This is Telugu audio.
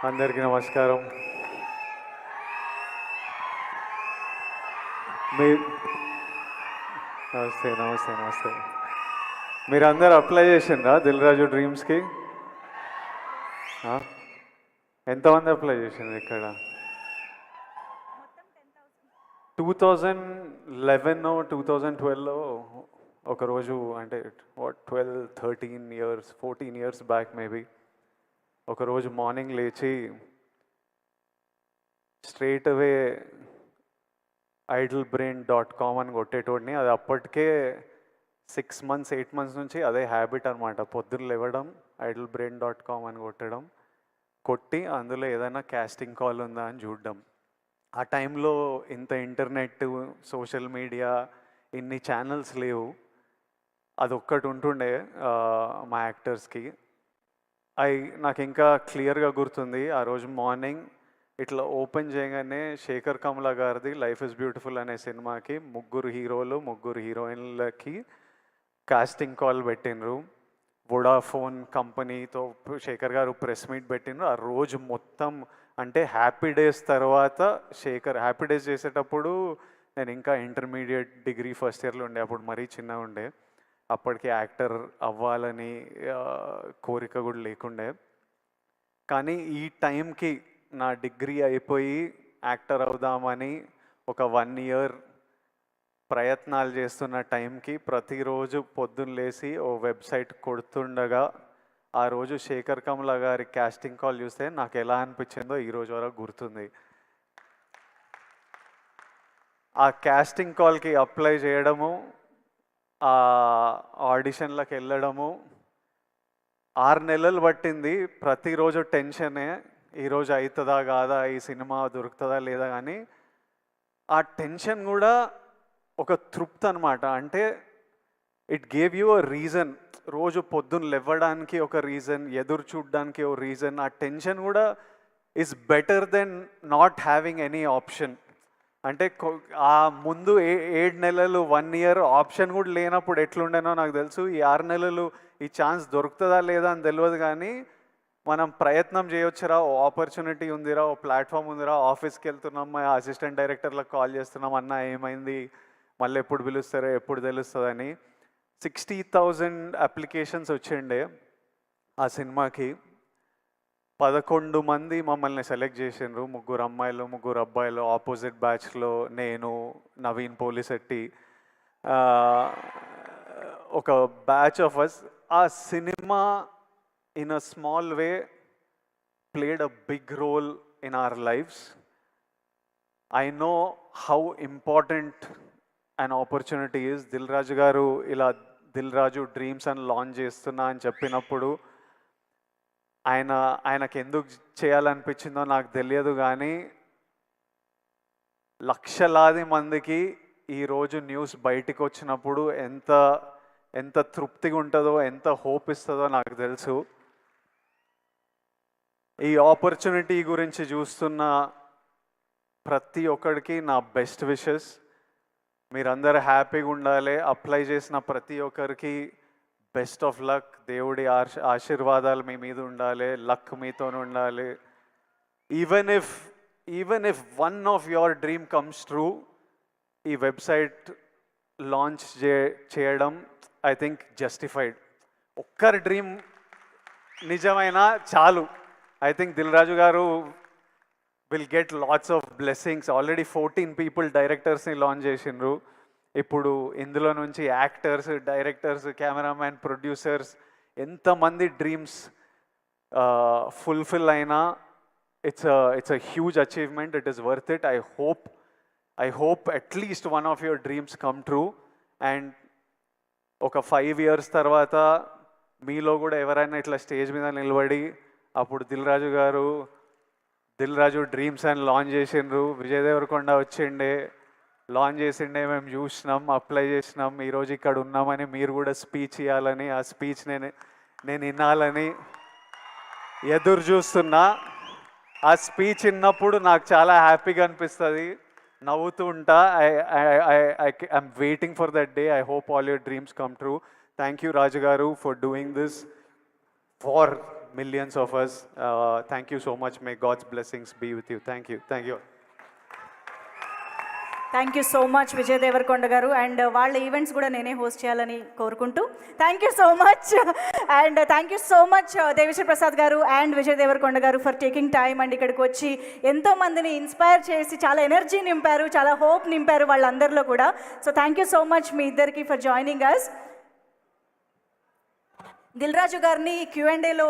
అందరికీ నమస్కారం. మీ నమస్తే నమస్తే నమస్తే. మీరందరూ అప్లై చేసిండ్రా దిల్ రాజు డ్రీమ్స్కి? ఎంతమంది అప్లై చేసిండ్రు ఇక్కడ? 2011 2012లో ఒకరోజు, అంటే 12-13 ఇయర్స్ 14 ఇయర్స్ బ్యాక్ మేబీ, ఒకరోజు మార్నింగ్ లేచి స్ట్రైట్ అవే idlebrain.com అని కొట్టేటోడిని. అది అప్పటికే 6 months 8 months నుంచి అదే హ్యాబిట్ అనమాట. పొద్దున్న లేవడం, idlebrain.com అని కొట్టి అందులో ఏదైనా కాస్టింగ్ కాల్ ఉందా అని చూడడం. ఆ టైంలో ఇంత ఇంటర్నెట్, సోషల్ మీడియా, ఇన్ని ఛానల్స్ లేవు. అది ఒక్కటి ఉంటుండే మా యాక్టర్స్కి. నాకు ఇంకా క్లియర్గా గుర్తుంది. ఆ రోజు మార్నింగ్ ఇట్లా ఓపెన్ చేయగానే శేఖర్ కమల గారిది లైఫ్ ఇస్ బ్యూటిఫుల్ అనే సినిమాకి 3 హీరోలు 3 హీరోయిన్లకి కాస్టింగ్ కాల్ పెట్టినరు. వొడాఫోన్ కంపెనీతో శేఖర్ గారు ప్రెస్ మీట్ పెట్టినరు. ఆ రోజు మొత్తం, అంటే హ్యాపీ డేస్ తర్వాత హ్యాపీ డేస్ చేసేటప్పుడు నేను ఇంకా ఇంటర్మీడియట్ డిగ్రీ ఫస్ట్ ఇయర్లో ఉండే. అప్పుడు మరీ చిన్నగా ఉండే. అప్పటికి యాక్టర్ అవ్వాలని కోరిక కూడా లేకుండే. కానీ ఈ టైంకి నా డిగ్రీ అయిపోయి యాక్టర్ అవుదామని ఒక 1 year ప్రయత్నాలు చేస్తున్న టైంకి ప్రతిరోజు పొద్దున్న లేచి ఓ వెబ్సైట్ కొడుతుండగా ఆ రోజు శేఖర్ కమల గారి కాస్టింగ్ కాల్ చూస్తే నాకు ఎలా అనిపించిందో ఈరోజు వరకు గుర్తుంది. ఆ కాస్టింగ్ కాల్కి అప్లై చేయడము, ఆ ఆడిషన్లకు వెళ్ళడము 6 నెలలు పట్టింది. ప్రతిరోజు టెన్షనే, ఈరోజు అవుతుందా కాదా, ఈ సినిమా దొరుకుతుందా లేదా. కానీ ఆ టెన్షన్ కూడా ఒక తృప్తి అనమాట. అంటే it gave you a reason. రోజు పొద్దున్న లేవడానికి ఒక రీజన్, ఎదురు చూడడానికి ఒక రీజన్. ఆ టెన్షన్ కూడా is better than not having any option. అంటే ఆ ముందు 7 నెలలు 1 year ఆప్షన్ కూడా లేనప్పుడు ఎట్లుండేనో నాకు తెలుసు. ఈ 6 నెలలు ఈ ఛాన్స్ దొరుకుతుందా లేదా అని తెలియదు. కానీ మనం ప్రయత్నం చేయొచ్చురా, ఓ ఆపర్చునిటీ ఉందిరా, ఓ ప్లాట్ఫామ్ ఉందిరా, ఆఫీస్కి వెళ్తున్నాం, మా అసిస్టెంట్ డైరెక్టర్లకు కాల్ చేస్తున్నాం, అన్న ఏమైంది, మళ్ళీ ఎప్పుడు పిలుస్తారో ఎప్పుడు తెలుస్తుందని. 60,000 అప్లికేషన్స్ వచ్చిండే ఆ సినిమాకి. 11 మంది మమ్మల్ని సెలెక్ట్ చేసిండ్రు. 3 అమ్మాయిలు 3 అబ్బాయిలు. ఆపోజిట్ బ్యాచ్లో నేను, నవీన్ పోలిశెట్టి, ఒక బ్యాచ్ ఆఫ్ అస్. ఆ cinema in a small way played a big role in our lives. I know how important an opportunity is. Dil Raju garu ila Dil Raju Dreams and launch చేస్తున్నా అని చెప్పినప్పుడు ఆయనకి ఎందుకు చేయాలనిపించిందో నాకు తెలియదు. కానీ లక్షలాది మందికి ఈరోజు న్యూస్ బయటికి వచ్చినప్పుడు ఎంత తృప్తిగా ఉంటుందో, ఎంత హోప్ ఇస్తుందో నాకు తెలుసు. ఈ ఆపర్చునిటీ గురించి చూస్తున్న ప్రతి ఒక్కడికి నా బెస్ట్ విషెస్. మీరందరూ హ్యాపీగా ఉండాలి. అప్లై చేసిన ప్రతి ఒక్కరికి బెస్ట్ ఆఫ్ లక్. దేవుడి ఆశీర్వాదాలు మీ మీద ఉండాలి, లక్ మీతో ఉండాలి. Even if one of your dream comes true, ఈ వెబ్సైట్ లాంచ్ చేయడం ఐ థింక్ జస్టిఫైడ్. ఒక్కరి డ్రీమ్ నిజమైనా చాలు. I think Dil Raju garu will get lots of blessings. Already 14 people directors ni launch చేసిండ్రు. ఇప్పుడు ఇందులో నుంచి యాక్టర్స్, డైరెక్టర్స్, కెమెరామ్యాన్, ప్రొడ్యూసర్స్ ఎంతమంది డ్రీమ్స్ ఫుల్ఫిల్ అయినా it's a huge achievement. It is worth it. I hope at least one of your dreams come true. And ఒక 5 years తర్వాత మీలో కూడా ఎవరైనా ఇట్లా స్టేజ్ మీద నిలబడి అప్పుడు దిల్ రాజు డ్రీమ్స్ అని లాంచ్ చేసిండ్రు, విజయ్ దేవరకొండ వచ్చిండే, లాంచ్ చేసిండే, మేము చూసినాం, అప్లై చేసినాం, ఈరోజు ఇక్కడ ఉన్నామని మీరు కూడా స్పీచ్ ఇవ్వాలని, ఆ స్పీచ్ నేను వినాలని ఎదురు చూస్తున్నా. ఆ స్పీచ్ విన్నప్పుడు నాకు చాలా హ్యాపీగా అనిపిస్తుంది, నవ్వుతూ ఉంటా. I'm waiting for that day. I hope all your dreams come true. Thank you Raju garu for doing this for millions of us. Thank you so much. May God's blessings be with you. Thank you. Thank you. Thank you so much Vijay Deverakonda గారు. అండ్ వాళ్ళ ఈవెంట్స్ కూడా నేనే హోస్ట్ చేయాలని కోరుకుంటూ thank you so much. And thank you so much Devi Sri Prasad గారు అండ్ విజయ్ దేవరకొండ గారు ఫర్ టేకింగ్ టైమ్ అండ్ ఇక్కడికి వచ్చి ఎంతోమందిని ఇన్స్పైర్ చేసి చాలా ఎనర్జీ నింపారు, చాలా హోప్ నింపారు వాళ్ళందరిలో కూడా. So thank you so much మీ ఇద్దరికి for joining us. Dil Raju గారిని Q&Aలో